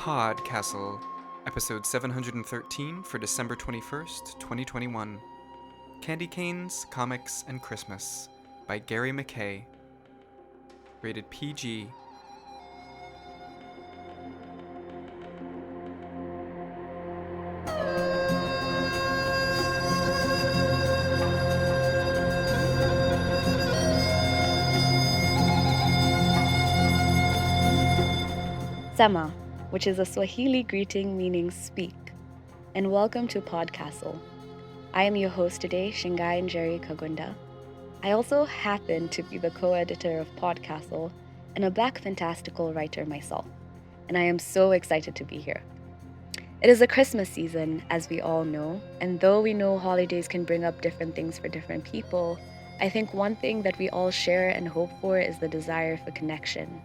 PodCastle, episode 713 for December 21st, 2021. Candy Canes, Comics, and Christmas by Gary McKay. Rated PG. Sema, which is a Swahili greeting meaning speak, and welcome to PodCastle. I am your host today, Shingai Njeri Kagunda. I also happen to be the co-editor of PodCastle and a Black fantastical writer myself, and I am so excited to be here. It is a Christmas season, as we all know, and though we know holidays can bring up different things for different people, I think one thing that we all share and hope for is the desire for connection.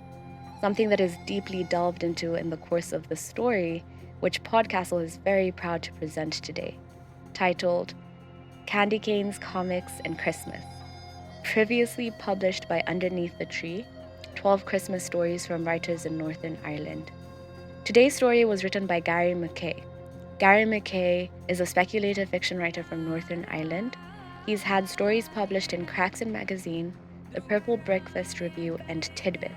Something that is deeply delved into in the course of the story, which PodCastle is very proud to present today, titled Candy Canes, Comics, and Christmas. Previously published by Underneath the Tree, 12 Christmas stories from writers in Northern Ireland. Today's story was written by Gary McKay. Gary McKay is a speculative fiction writer from Northern Ireland. He's had stories published in Crackson Magazine, The Purple Breakfast Review, and Tidbits,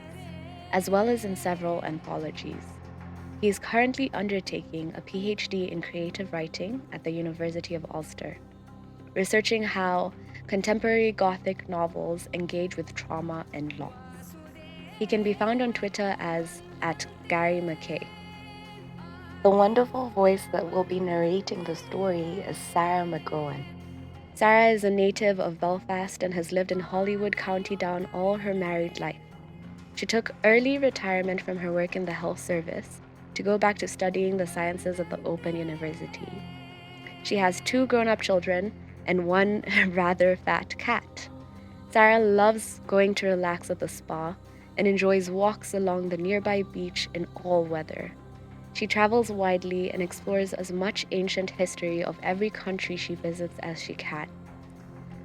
as well as in several anthologies. He is currently undertaking a PhD in creative writing at the University of Ulster, researching how contemporary Gothic novels engage with trauma and loss. He can be found on Twitter as @GaryMcKay. The wonderful voice that will be narrating the story is Sarah McGowan. Sarah is a native of Belfast and has lived in Holywood, County Down all her married life. She took early retirement from her work in the health service to go back to studying the sciences at the Open University. She has 2 grown-up children and 1 rather fat cat. Sarah loves going to relax at the spa and enjoys walks along the nearby beach in all weather. She travels widely and explores as much ancient history of every country she visits as she can.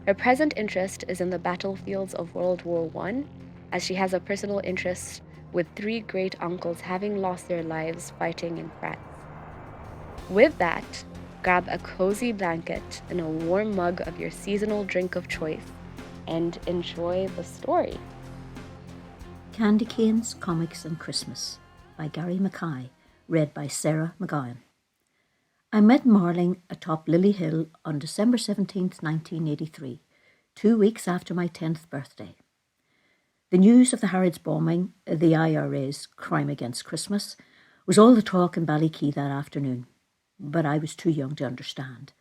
Her present interest is in the battlefields of World War I, as she has a personal interest with 3 great uncles having lost their lives fighting in France. With that, grab a cozy blanket and a warm mug of your seasonal drink of choice and enjoy the story. Candy Canes, Comics, and Christmas by Gary McKay, read by Sarah McGowan. I met Marling atop Lily Hill on December 17th, 1983, 2 weeks after my 10th birthday. The news of the Harrods bombing, the IRA's crime against Christmas, was all the talk in Ballykey that afternoon, but I was too young to understand.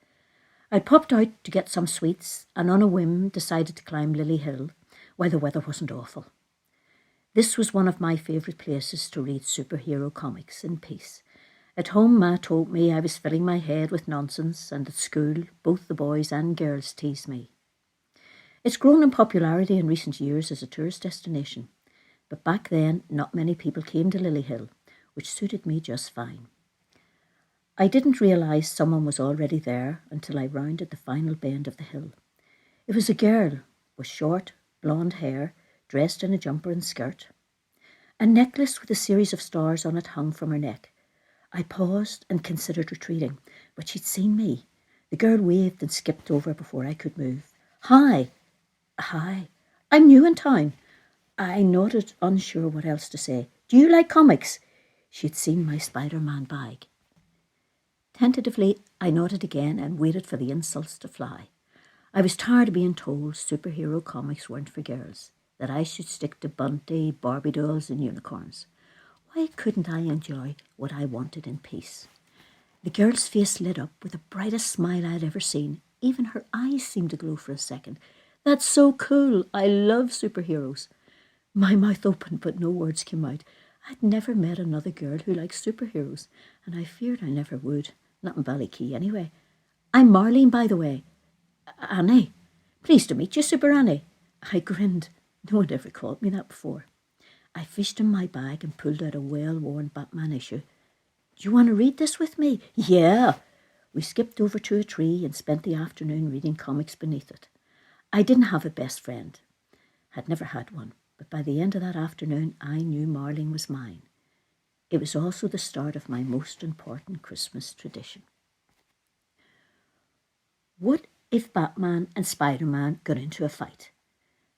I popped out to get some sweets and on a whim decided to climb Lily Hill while the weather wasn't awful. This was one of my favourite places to read superhero comics in peace. At home, Ma told me I was filling my head with nonsense, and at school both the boys and girls teased me. It's grown in popularity in recent years as a tourist destination, but back then not many people came to Lily Hill, which suited me just fine. I didn't realise someone was already there until I rounded the final bend of the hill. It was a girl with short, blonde hair, dressed in a jumper and skirt. A necklace with a series of stars on it hung from her neck. I paused and considered retreating, but she'd seen me. The girl waved and skipped over before I could move. Hi, I'm new in town. I nodded, unsure what else to say. Do you like comics? She'd seen my Spider-Man bag. Tentatively, I nodded again and waited for the insults to fly. I was tired of being told superhero comics weren't for girls, that I should stick to Bunty, Barbie dolls and unicorns. Why couldn't I enjoy what I wanted in peace? The girl's face lit up with the brightest smile I'd ever seen. Even her eyes seemed to glow for a second. That's so cool. I love superheroes. My mouth opened, but no words came out. I'd never met another girl who liked superheroes, and I feared I never would. Not in Ballykey, anyway. I'm Marlene, by the way. Annie. Pleased to meet you, Super Annie. I grinned. No one ever called me that before. I fished in my bag and pulled out a well-worn Batman issue. Do you want to read this with me? Yeah. We skipped over to a tree and spent the afternoon reading comics beneath it. I didn't have a best friend. Had never had one, but by the end of that afternoon I knew Marling was mine. It was also the start of my most important Christmas tradition. What if Batman and Spider-Man got into a fight?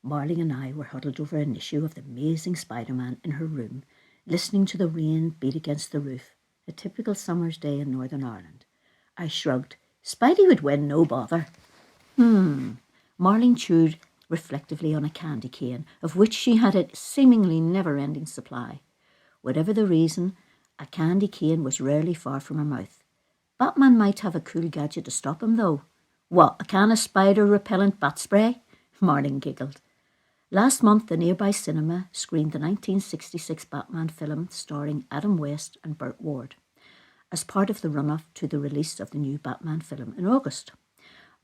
Marlene and I were huddled over an issue of The Amazing Spider-Man in her room, listening to the rain beat against the roof, a typical summer's day in Northern Ireland. I shrugged. Spidey would win, no bother. Marlene chewed reflectively on a candy cane, of which she had a seemingly never-ending supply. Whatever the reason, a candy cane was rarely far from her mouth. Batman might have a cool gadget to stop him, though. What, a can of spider-repellent bat spray? Marlene giggled. Last month, the nearby cinema screened the 1966 Batman film starring Adam West and Burt Ward, as part of the run-up to the release of the new Batman film in August.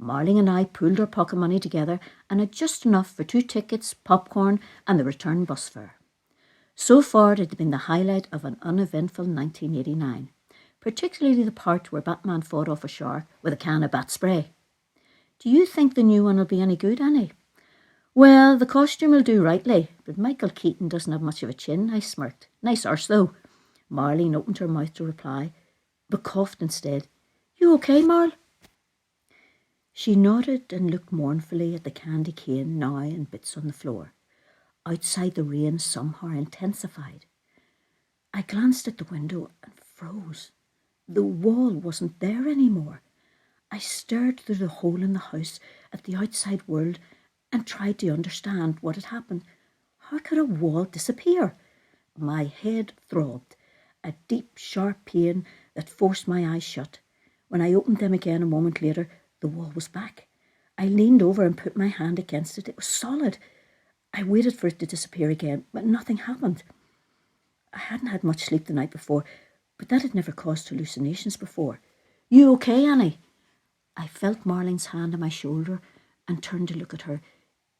Marlene and I pooled our pocket money together and had just enough for 2 tickets, popcorn and the return bus fare. So far, it had been the highlight of an uneventful 1989, particularly the part where Batman fought off a shark with a can of bat spray. Do you think the new one will be any good, Annie? Well, the costume will do rightly, but Michael Keaton doesn't have much of a chin, I smirked. Nice arse, though. Marlene opened her mouth to reply, but coughed instead. You okay, Marl? She nodded and looked mournfully at the candy cane now in bits on the floor. Outside, the rain somehow intensified. I glanced at the window and froze. The wall wasn't there anymore. I stared through the hole in the house at the outside world and tried to understand what had happened. How could a wall disappear? My head throbbed, a deep, sharp pain that forced my eyes shut. When I opened them again a moment later, the wall was back. I leaned over and put my hand against it. It was solid. I waited for it to disappear again, but nothing happened. I hadn't had much sleep the night before, but that had never caused hallucinations before. You okay, Annie? I felt Marlene's hand on my shoulder and turned to look at her.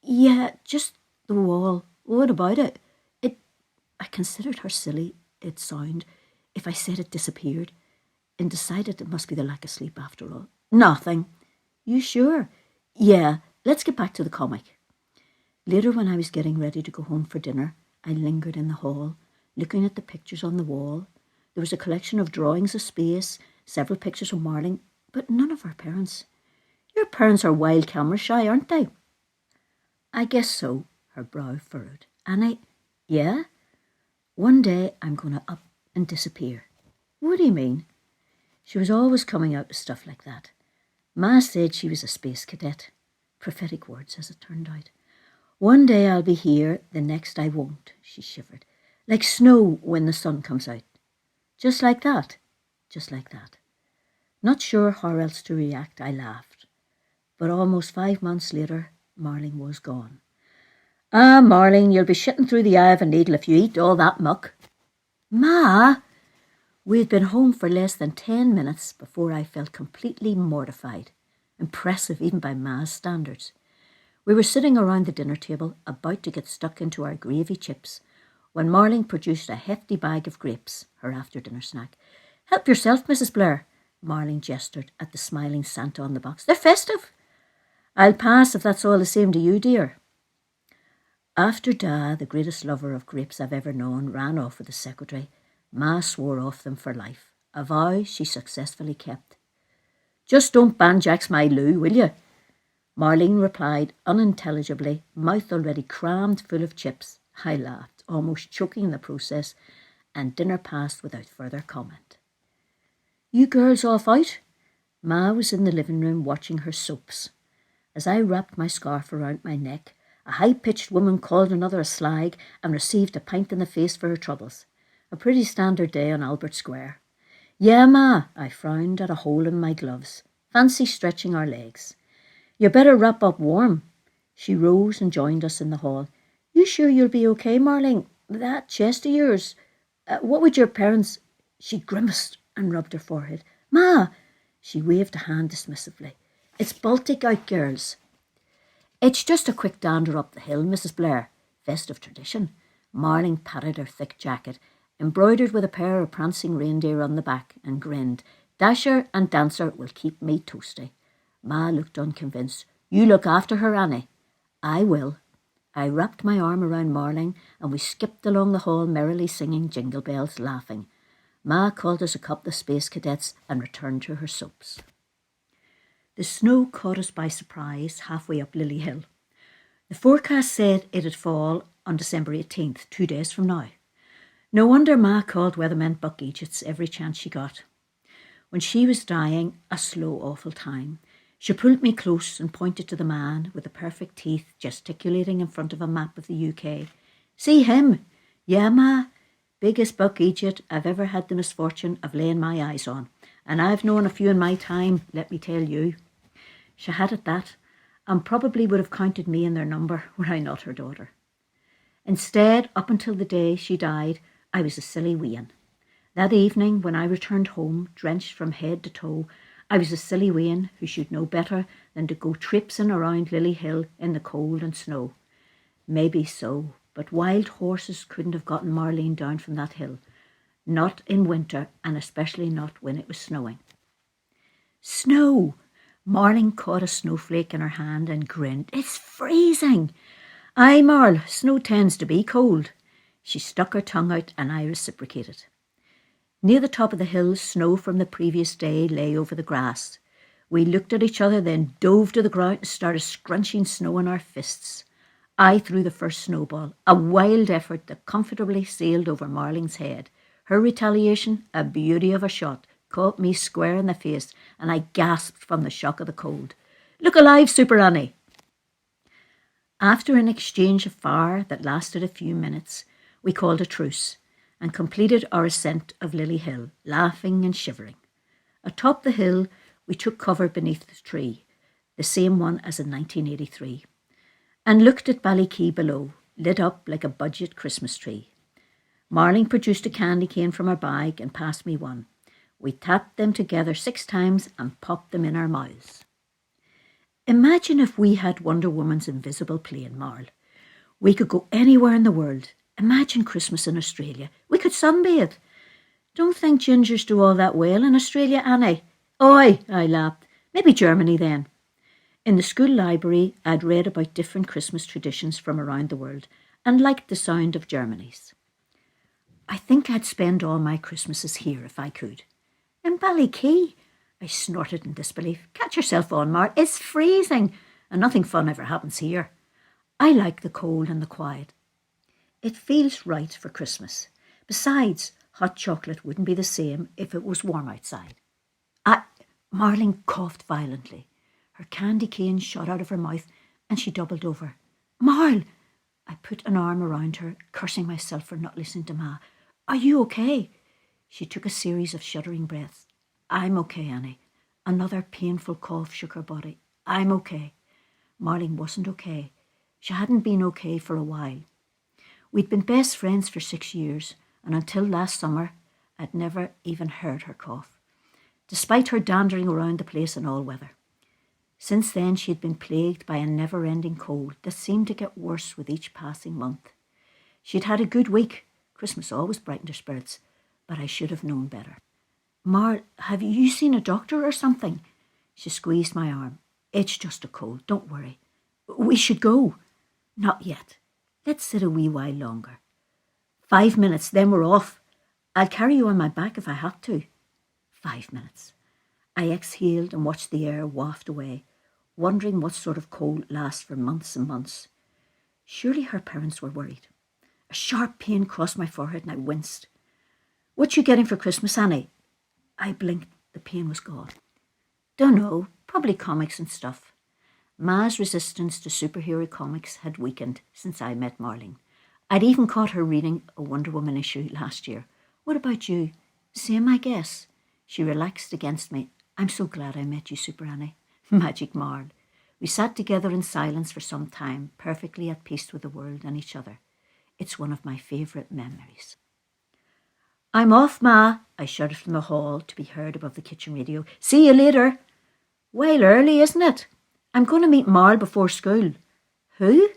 Yeah, just the wall. What about it? I considered how silly it'd sound if I said it disappeared, and decided it must be the lack of sleep after all. Nothing. You sure? Yeah, let's get back to the comic. Later, when I was getting ready to go home for dinner, I lingered in the hall, looking at the pictures on the wall. There was a collection of drawings of space, several pictures of Marlene, but none of our parents. Your parents are wild camera shy, aren't they? I guess so, her brow furrowed. And yeah? One day I'm going to up and disappear. What do you mean? She was always coming out with stuff like that. Ma said she was a space cadet. Prophetic words, as it turned out. One day I'll be here, the next I won't, she shivered. Like snow when the sun comes out. Just like that. Just like that. Not sure how else to react, I laughed. But almost 5 months later, Marlene was gone. Ah, Marlene, you'll be shitting through the eye of a needle if you eat all that muck. Ma! We had been home for less than 10 minutes before I felt completely mortified. Impressive even by Ma's standards. We were sitting around the dinner table, about to get stuck into our gravy chips, when Marlene produced a hefty bag of grapes, her after-dinner snack. Help yourself, Mrs. Blair, Marlene gestured at the smiling Santa on the box. They're festive. I'll pass if that's all the same to you, dear. After Da, the greatest lover of grapes I've ever known, ran off with the secretary, Ma swore off them for life, a vow she successfully kept. Just don't banjax my Lou, will you? Marlene replied unintelligibly, mouth already crammed full of chips. I laughed, almost choking in the process, and dinner passed without further comment. You girls off out? Ma was in the living room watching her soaps. As I wrapped my scarf around my neck, a high-pitched woman called another a slag and received a pint in the face for her troubles. A pretty standard day on Albert Square. Yeah, Ma, I frowned at a hole in my gloves. Fancy stretching our legs. You better wrap up warm. She rose and joined us in the hall. You sure you'll be okay, Marlene? That chest of yours. What would your parents... She grimaced and rubbed her forehead. Ma! She waved a hand dismissively. It's Baltic out, girls. It's just a quick dander up the hill, Mrs. Blair. Festive tradition. Marlene patted her thick jacket, embroidered with a pair of prancing reindeer on the back, and grinned. Dasher and Dancer will keep me toasty. Ma looked unconvinced. You look after her, Annie. I will. I wrapped my arm around Marlene and we skipped along the hall merrily singing jingle bells, laughing. Ma called us a couple of space cadets and returned to her soaps. The snow caught us by surprise halfway up Lily Hill. The forecast said it'd fall on December 18th, 2 days from now. No wonder Ma called weatherman Buck Egypts every chance she got. When she was dying, a slow, awful time, she pulled me close and pointed to the man with the perfect teeth gesticulating in front of a map of the UK. See him? Yeah, Ma. Biggest Buck Egypt I've ever had the misfortune of laying my eyes on. And I've known a few in my time, let me tell you. She had it that, and probably would have counted me in their number were I not her daughter. Instead, up until the day she died, I was a silly wean. That evening, when I returned home, drenched from head to toe, I was a silly wean who should know better than to go traipsing around Lily Hill in the cold and snow. Maybe so, but wild horses couldn't have gotten Marlene down from that hill. Not in winter, and especially not when it was snowing. Snow! Marlene caught a snowflake in her hand and grinned. It's freezing! Aye, Marl, snow tends to be cold. She stuck her tongue out and I reciprocated. Near the top of the hill, snow from the previous day lay over the grass. We looked at each other, then dove to the ground and started scrunching snow in our fists. I threw the first snowball, a wild effort that comfortably sailed over Marlene's head. Her retaliation, a beauty of a shot, caught me square in the face and I gasped from the shock of the cold. Look alive, Super Annie! After an exchange of fire that lasted a few minutes, we called a truce and completed our ascent of Lily Hill, laughing and shivering. Atop the hill, we took cover beneath the tree, the same one as in 1983, and looked at Ballyquay below, lit up like a budget Christmas tree. Marlene produced a candy cane from her bag and passed me one. We tapped them together 6 times and popped them in our mouths. Imagine if we had Wonder Woman's invisible plane, Marl. We could go anywhere in the world. Imagine Christmas in Australia. We could sunbathe. Don't think gingers do all that well in Australia, Annie. Oi, I laughed. Maybe Germany then. In the school library, I'd read about different Christmas traditions from around the world and liked the sound of Germany's. I think I'd spend all my Christmases here if I could. In Ballyquay, I snorted in disbelief. Catch yourself on, Mar. It's freezing and nothing fun ever happens here. I like the cold and the quiet. It feels right for Christmas. Besides, hot chocolate wouldn't be the same if it was warm outside. Marlene coughed violently. Her candy cane shot out of her mouth and she doubled over. Marl! I put an arm around her, cursing myself for not listening to Ma. Are you okay? She took a series of shuddering breaths. I'm okay, Annie. Another painful cough shook her body. I'm okay. Marlene wasn't okay. She hadn't been okay for a while. We'd been best friends for 6 years, and until last summer, I'd never even heard her cough, despite her dandering around the place in all weather. Since then, she'd been plagued by a never-ending cold that seemed to get worse with each passing month. She'd had a good week. Christmas always brightened her spirits, but I should have known better. Mar, have you seen a doctor or something? She squeezed my arm. It's just a cold, don't worry. We should go. Not yet. Let's sit a wee while longer. 5 minutes, then we're off. I'll carry you on my back if I have to. 5 minutes. I exhaled and watched the air waft away, wondering what sort of cold lasts for months and months. Surely her parents were worried. A sharp pain crossed my forehead and I winced. What you getting for Christmas, Annie? I blinked. The pain was gone. Dunno, probably comics and stuff. Ma's resistance to superhero comics had weakened since I met Marlene. I'd even caught her reading a Wonder Woman issue last year. What about you? Same, I guess. She relaxed against me. I'm so glad I met you, Super Annie. Magic Marl. We sat together in silence for some time, perfectly at peace with the world and each other. It's one of my favourite memories. I'm off, Ma, I shouted from the hall to be heard above the kitchen radio. See you later. Well early, isn't it? I'm going to meet Marl before school. Who?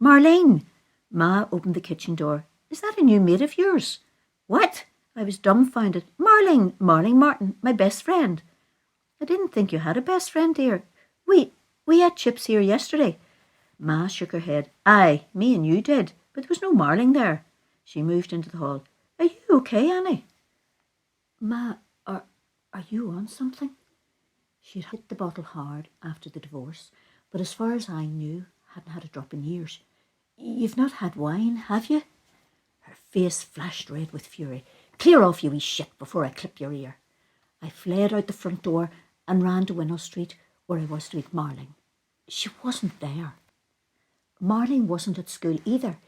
Marlene. Ma opened the kitchen door. Is that a new mate of yours? What? I was dumbfounded. Marlene Martin, my best friend. I didn't think you had a best friend, dear. We had chips here yesterday. Ma shook her head. Aye, me and you did, but there was no Marlene there. She moved into the hall. Are you okay, Annie? Ma, are you on something? She had hit the bottle hard after the divorce, but as far as I knew, hadn't had a drop in years. You've not had wine, have you? Her face flashed red with fury. Clear off, you wee shit, before I clip your ear. I fled out the front door and ran to Winnow Street, where I was to meet Marling. She wasn't there. Marling wasn't at school either.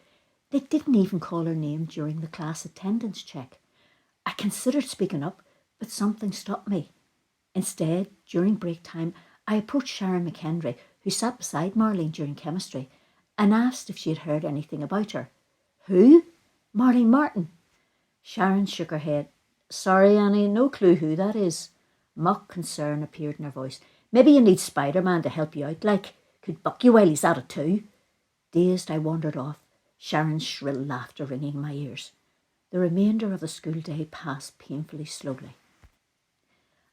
They didn't even call her name during the class attendance check. I considered speaking up, but something stopped me. Instead, during break time, I approached Sharon McHenry, who sat beside Marlene during chemistry, and asked if she had heard anything about her. Who? Marlene Martin. Sharon shook her head. Sorry, Annie, no clue who that is. Mock concern appeared in her voice. Maybe you need Spider-Man to help you out, like. Could buck you while he's at it too. Dazed, I wandered off, Sharon's shrill laughter ringing in my ears. The remainder of the school day passed painfully slowly.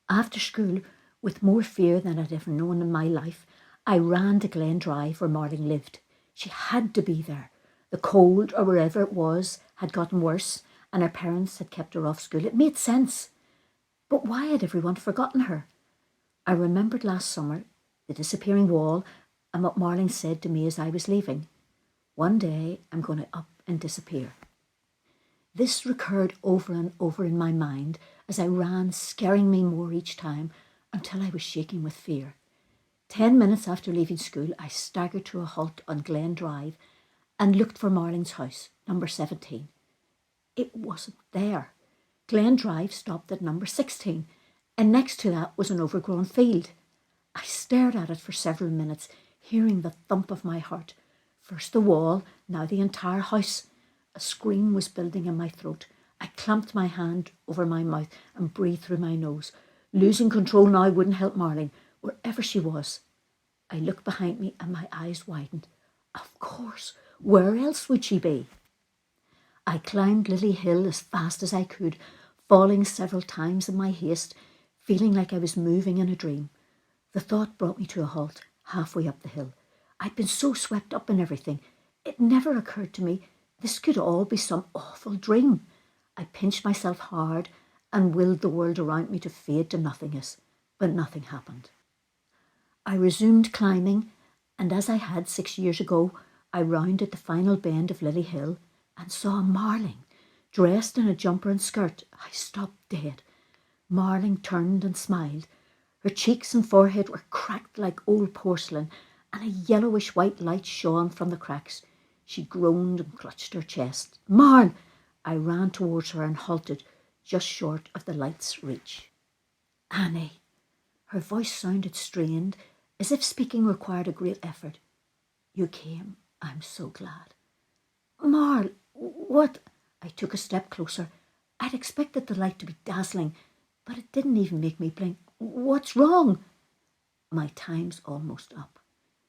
After school, with more fear than I'd ever known in my life, I ran to Glen Drive where Marling lived. She had to be there. The cold, or wherever it was, had gotten worse, and her parents had kept her off school. It made sense. But why had everyone forgotten her? I remembered last summer, the disappearing wall, and what Marling said to me as I was leaving. One day I'm going to up and disappear. This recurred over and over in my mind as I ran, scaring me more each time until I was shaking with fear. 10 minutes after leaving school, I staggered to a halt on Glen Drive and looked for Marling's house, number 17. It wasn't there. Glen Drive stopped at number 16, and next to that was an overgrown field. I stared at it for several minutes, hearing the thump of my heart. First the wall, now the entire house. A scream was building in my throat. I clamped my hand over my mouth and breathed through my nose. Losing control now wouldn't help Marling, wherever she was. I looked behind me and my eyes widened. Of course, where else would she be? I climbed Lily Hill as fast as I could, falling several times in my haste, feeling like I was moving in a dream. The thought brought me to a halt halfway up the hill. I'd been so swept up in everything. It never occurred to me this could all be some awful dream. I pinched myself hard and willed the world around me to fade to nothingness, but nothing happened. I resumed climbing, and as I had 6 years ago, I rounded the final bend of Lily Hill and saw Marling, dressed in a jumper and skirt. I stopped dead. Marling turned and smiled. Her cheeks and forehead were cracked like old porcelain, and a yellowish white light shone from the cracks. She groaned and clutched her chest. Marl! I ran towards her and halted, just short of the light's reach. Annie. Her voice sounded strained, as if speaking required a great effort. You came. I'm so glad. Marl, what? I took a step closer. I'd expected the light to be dazzling, but it didn't even make me blink. What's wrong? My time's almost up.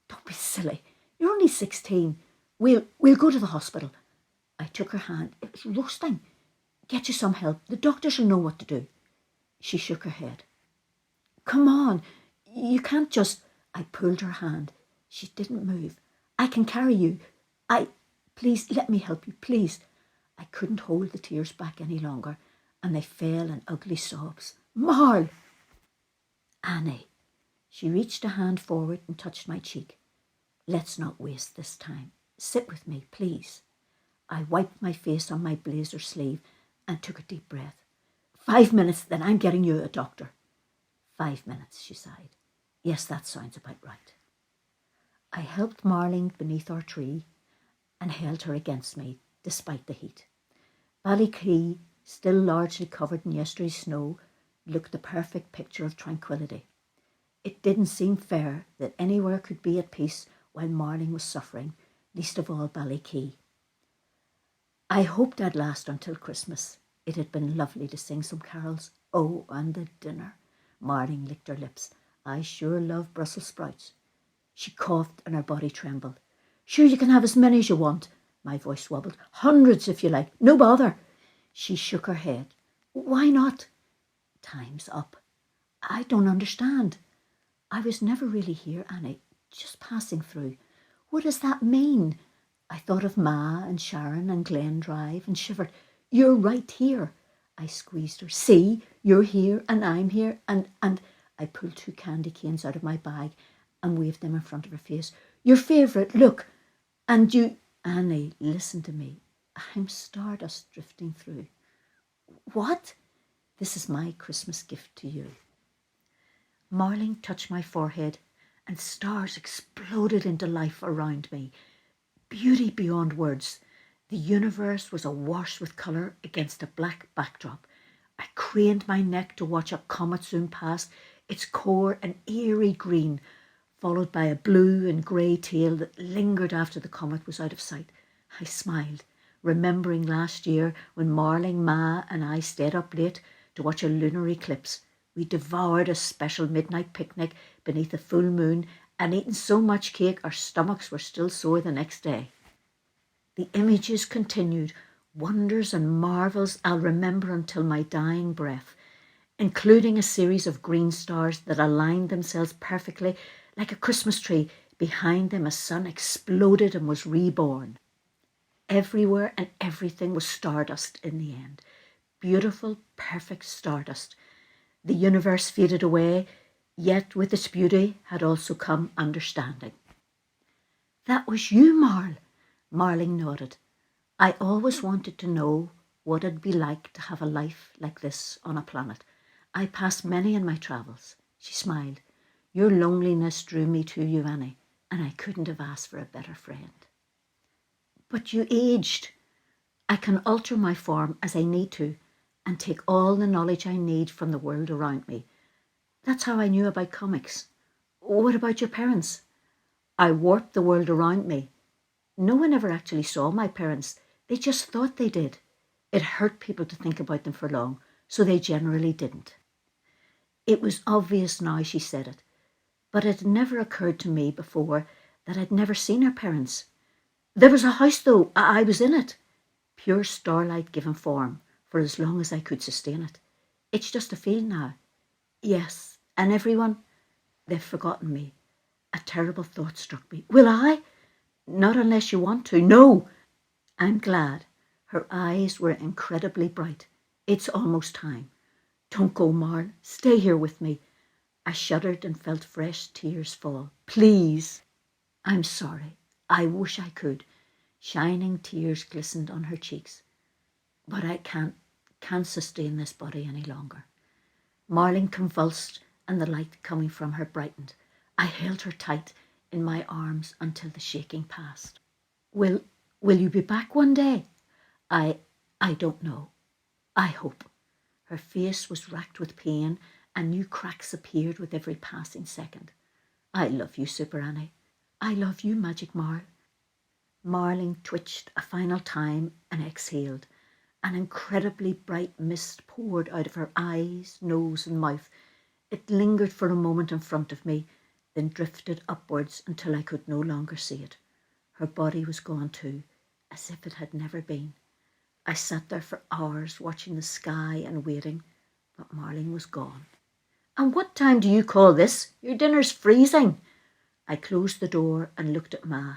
Don't be silly. You're only 16. We'll go to the hospital. I took her hand. It was roasting. Get you some help. The doctors will know what to do. She shook her head. Come on. You can't just... I pulled her hand. She didn't move. I can carry you. Please, let me help you, please. I couldn't hold the tears back any longer, and they fell in ugly sobs. Marl! Annie. She reached a hand forward and touched my cheek. Let's not waste this time. Sit with me, please. I wiped my face on my blazer sleeve and took a deep breath. 5 minutes, then I'm getting you a doctor. 5 minutes, she sighed. Yes, that sounds about right. I helped Marling beneath our tree and held her against me, despite the heat. Ballycree, still largely covered in yesterday's snow, looked the perfect picture of tranquillity. It didn't seem fair that anywhere could be at peace while Marling was suffering, least of all Ballycree. I hoped I'd last until Christmas. It had been lovely to sing some carols. Oh, and the dinner. Marling licked her lips. I sure love Brussels sprouts. She coughed and her body trembled. Sure, you can have as many as you want. My voice wobbled. Hundreds if you like. No bother. She shook her head. Why not? Time's up. I don't understand. I was never really here, Annie. Just passing through. What does that mean? I thought of Ma and Sharon and Glen Drive and shivered. You're right here. I squeezed her. See, you're here and I'm here. And I pulled 2 candy canes out of my bag and waved them in front of her face. Your favourite, look. And you, Annie, listen to me. I'm stardust drifting through. What? This is my Christmas gift to you. Marling touched my forehead and stars exploded into life around me. Beauty beyond words. The universe was awash with colour against a black backdrop. I craned my neck to watch a comet zoom past, its core an eerie green, followed by a blue and grey tail that lingered after the comet was out of sight. I smiled, remembering last year when Marling, Ma and I stayed up late to watch a lunar eclipse. We devoured a special midnight picnic beneath a full moon and eaten so much cake our stomachs were still sore the next day. The images continued, wonders and marvels I'll remember until my dying breath, including a series of green stars that aligned themselves perfectly like a Christmas tree. Behind them a sun exploded and was reborn. Everywhere and everything was stardust in the end. Beautiful, perfect stardust. The universe faded away, yet with its beauty had also come understanding. That was you, Marl. Marling nodded. I always wanted to know what it'd be like to have a life like this on a planet. I passed many in my travels. She smiled. Your loneliness drew me to you, Annie, and I couldn't have asked for a better friend. But you aged. I can alter my form as I need to and take all the knowledge I need from the world around me. That's how I knew about comics. What about your parents? I warped the world around me. No one ever actually saw my parents. They just thought they did. It hurt people to think about them for long, so they generally didn't. It was obvious now she said it, but it had never occurred to me before that I'd never seen her parents. There was a house, though. I was in it. Pure starlight given form, for as long as I could sustain it. It's just a feel now. Yes, and everyone, they've forgotten me. A terrible thought struck me. Will I? Not unless you want to. No. I'm glad. Her eyes were incredibly bright. It's almost time. Don't go, Marl. Stay here with me. I shuddered and felt fresh tears fall. Please. I'm sorry. I wish I could. Shining tears glistened on her cheeks. But I can't sustain this body any longer. Marling convulsed and the light coming from her brightened. I held her tight in my arms until the shaking passed. Will you be back one day? I don't know. I hope. Her face was racked with pain and new cracks appeared with every passing second. I love you, Super Annie. I love you, Magic Marl. Marling twitched a final time and exhaled. An incredibly bright mist poured out of her eyes, nose and mouth. It lingered for a moment in front of me, then drifted upwards until I could no longer see it. Her body was gone too, as if it had never been. I sat there for hours watching the sky and waiting, but Marling was gone. And what time do you call this? Your dinner's freezing. I closed the door and looked at Ma.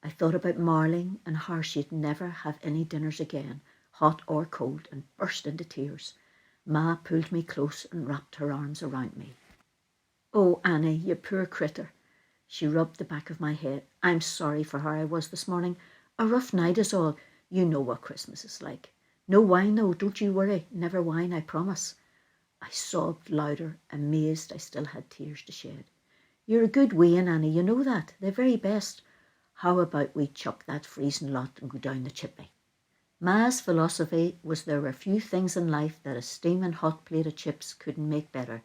I thought about Marling and how she'd never have any dinners again, hot or cold, and burst into tears. Ma pulled me close and wrapped her arms around me. Oh, Annie, you poor critter. She rubbed the back of my head. I'm sorry for how I was this morning. A rough night is all. You know what Christmas is like. No wine, though, don't you worry. Never wine, I promise. I sobbed louder, amazed I still had tears to shed. You're a good wean, Annie, you know that. The very best. How about we chuck that freezing lot and go down the chimney? Ma's philosophy was there were few things in life that a steaming hot plate of chips couldn't make better.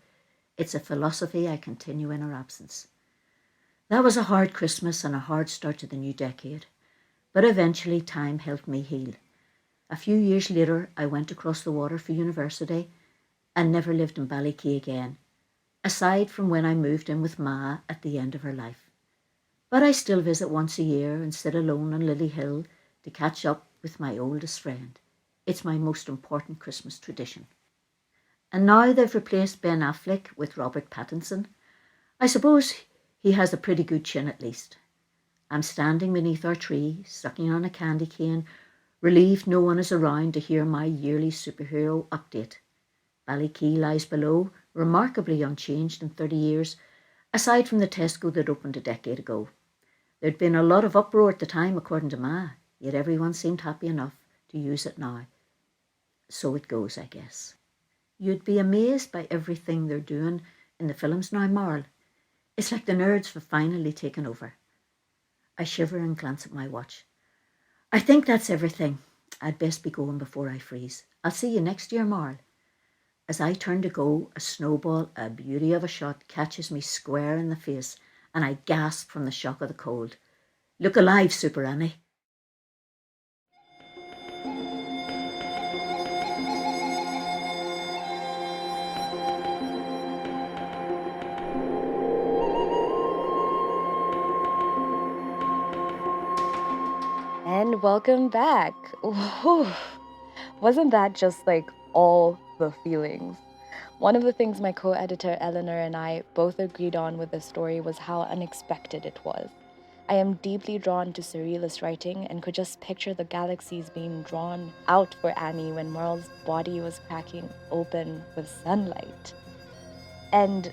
It's a philosophy I continue in her absence. That was a hard Christmas and a hard start to the new decade. But eventually time helped me heal. A few years later, I went across the water for university and never lived in Ballycay again, aside from when I moved in with Ma at the end of her life. But I still visit once a year and sit alone on Lily Hill to catch up with my oldest friend. It's my most important Christmas tradition. And now they've replaced Ben Affleck with Robert Pattinson. I suppose he has a pretty good chin at least. I'm standing beneath our tree, sucking on a candy cane, Relieved no one is around to hear my yearly superhero update. Ballyquay lies below, remarkably unchanged in 30 years, aside from the Tesco that opened a decade ago. There'd been a lot of uproar at the time, according to Ma, yet everyone seemed happy enough to use it now. So it goes, I guess. You'd be amazed by everything they're doing in the films now, Marl. It's like the nerds have finally taken over. I shiver and glance at my watch. I think that's everything. I'd best be going before I freeze. I'll see you next year, Marl. As I turn to go, a snowball, a beauty of a shot, catches me square in the face, and I gasp from the shock of the cold. Look alive, Super Annie. And welcome back. Whew. Wasn't that just like all the feelings? One of the things my co-editor Eleanor and I both agreed on with this story was how unexpected it was. I am deeply drawn to surrealist writing and could just picture the galaxies being drawn out for Annie when Merle's body was cracking open with sunlight. And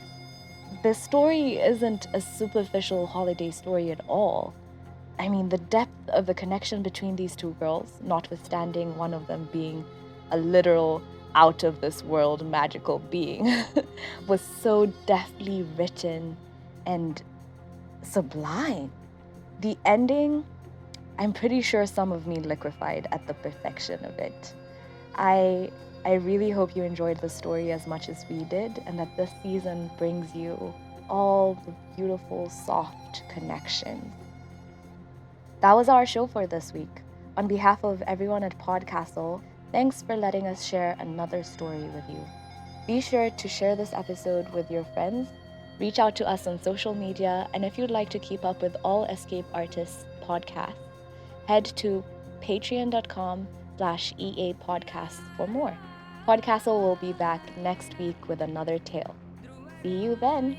this story isn't a superficial holiday story at all. I mean, the depth of the connection between these two girls, notwithstanding one of them being a literal out-of-this-world magical being, was so deftly written and sublime. The ending, I'm pretty sure some of me liquefied at the perfection of it. I really hope you enjoyed the story as much as we did, and that this season brings you all the beautiful, soft connections. That was our show for this week. On behalf of everyone at PodCastle, thanks for letting us share another story with you. Be sure to share this episode with your friends, reach out to us on social media, and if you'd like to keep up with all Escape Artists podcasts, head to patreon.com/EA Podcasts for more. PodCastle will be back next week with another tale. See you then!